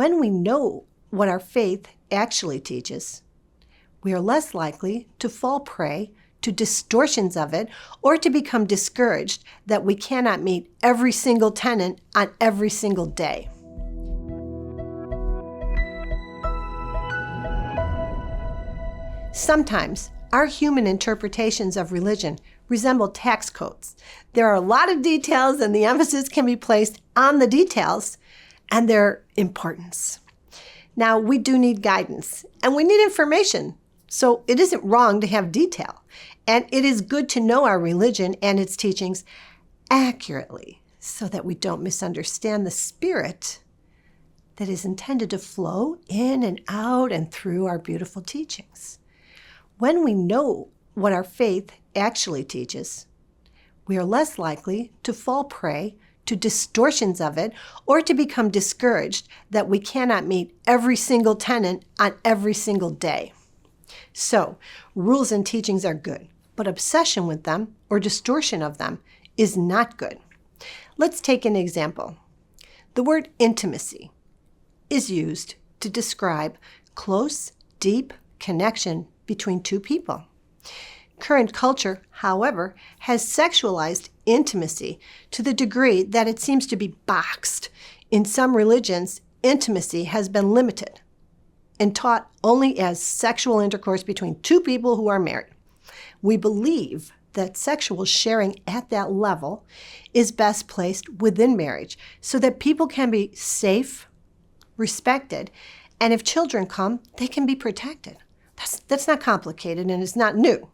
When we know what our faith actually teaches, we are less likely to fall prey to distortions of it or to become discouraged that we cannot meet every single tenant on every single day. Sometimes our human interpretations of religion resemble tax codes. There are a lot of details, and the emphasis can be placed on the details and their importance. Now, we do need guidance, and we need information, so it isn't wrong to have detail. And it is good to know our religion and its teachings accurately so that we don't misunderstand the spirit that is intended to flow in and out and through our beautiful teachings. When we know what our faith actually teaches, we are less likely to fall prey to distortions of it or to become discouraged that we cannot meet every single tenant on every single day. So, rules and teachings are good, but obsession with them or distortion of them is not good. Let's take an example. The word intimacy is used to describe close, deep connection between two people. Current culture, however, has sexualized intimacy to the degree that it seems to be boxed. In some religions, intimacy has been limited and taught only as sexual intercourse between two people who are married. We believe that sexual sharing at that level is best placed within marriage so that people can be safe, respected, and if children come, they can be protected. That's not complicated and it's not new.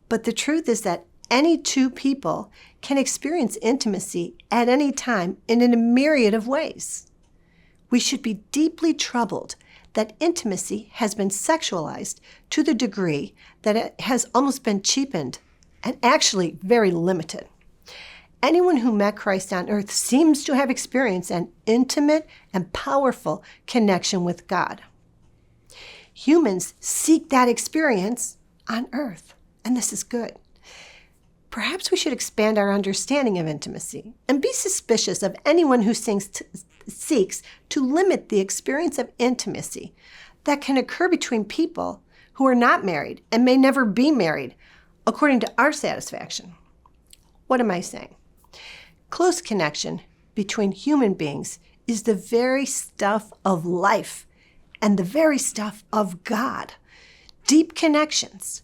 But the truth is that any two people can experience intimacy at any time and in a myriad of ways. We should be deeply troubled that intimacy has been sexualized to the degree that it has almost been cheapened and actually very limited. Anyone who met Christ on earth seems to have experienced an intimate and powerful connection with God. Humans seek that experience on earth, and this is good. Perhaps we should expand our understanding of intimacy and be suspicious of anyone who seeks to limit the experience of intimacy that can occur between people who are not married and may never be married according to our satisfaction. What am I saying? Close connection between human beings is the very stuff of life and the very stuff of God. Deep connections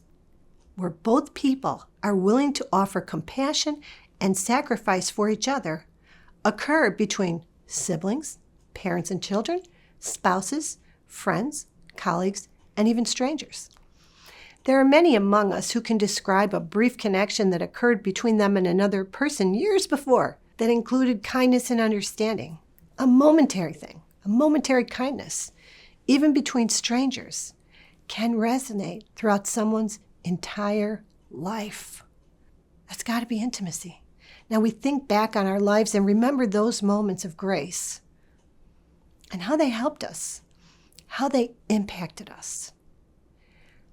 where both people are willing to offer compassion and sacrifice for each other occur between siblings, parents and children, spouses, friends, colleagues, and even strangers. There are many among us who can describe a brief connection that occurred between them and another person years before that included kindness and understanding, a momentary thing, a momentary kindness, even between strangers, can resonate throughout someone's entire life. That's got to be intimacy. Now we think back on our lives and remember those moments of grace and how they helped us, how they impacted us.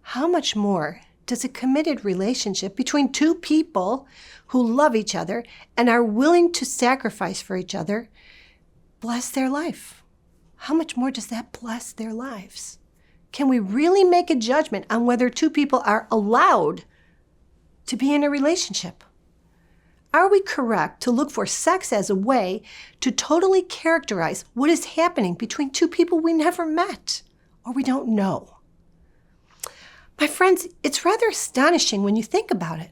How much more does a committed relationship between two people who love each other and are willing to sacrifice for each other bless their life? How much more does that bless their lives? Can we really make a judgment on whether two people are allowed to be in a relationship? Are we correct to look for sex as a way to totally characterize what is happening between two people we never met or we don't know? My friends, it's rather astonishing when you think about it.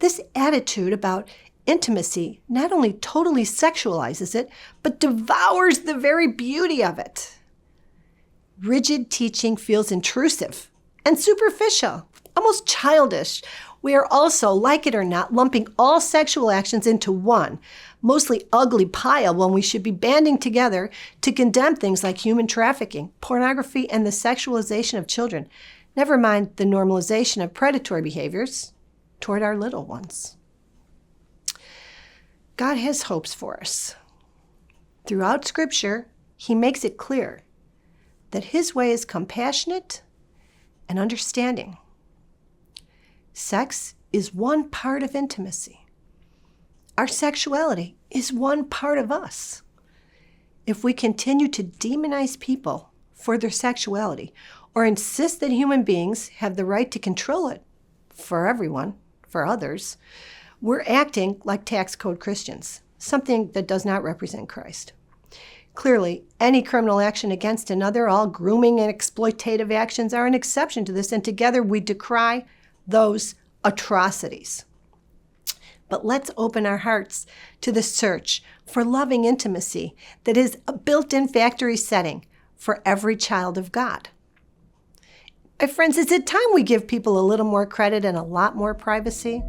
This attitude about intimacy not only totally sexualizes it, but devours the very beauty of it. Rigid teaching feels intrusive and superficial, almost childish. We are also, like it or not, lumping all sexual actions into one, mostly ugly pile when we should be banding together to condemn things like human trafficking, pornography, and the sexualization of children. Never mind the normalization of predatory behaviors toward our little ones. God has hopes for us. Throughout Scripture, He makes it clear that His way is compassionate and understanding. Sex is one part of intimacy. Our sexuality is one part of us. if we continue to demonize people for their sexuality or insist that human beings have the right to control it for everyone, for others, we're acting like tax code Christians, something that does not represent Christ. Clearly, any criminal action against another, all grooming and exploitative actions are an exception to this, and together we decry those atrocities. But let's open our hearts to the search for loving intimacy that is a built-in factory setting for every child of God. My friends, is it time we give people a little more credit and a lot more privacy?